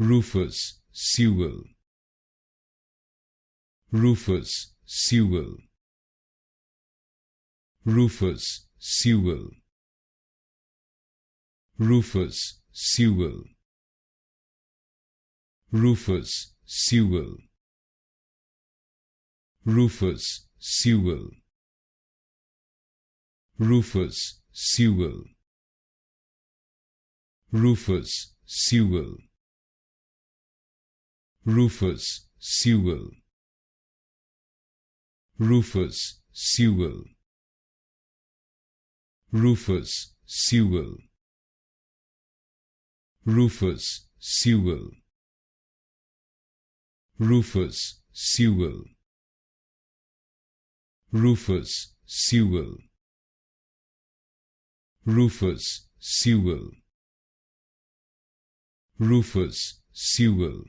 Rufus Sewell, Rufus Sewell, Rufus Sewell, Rufus Sewell, Rufus Sewell, Rufus Sewell, Rufus Sewell, Rufus Sewell, Rufus Sewell, Rufus Sewell, Rufus Sewell, Rufus Sewell, Rufus Sewell, Rufus Sewell, Rufus Sewell, Rufus Sewell,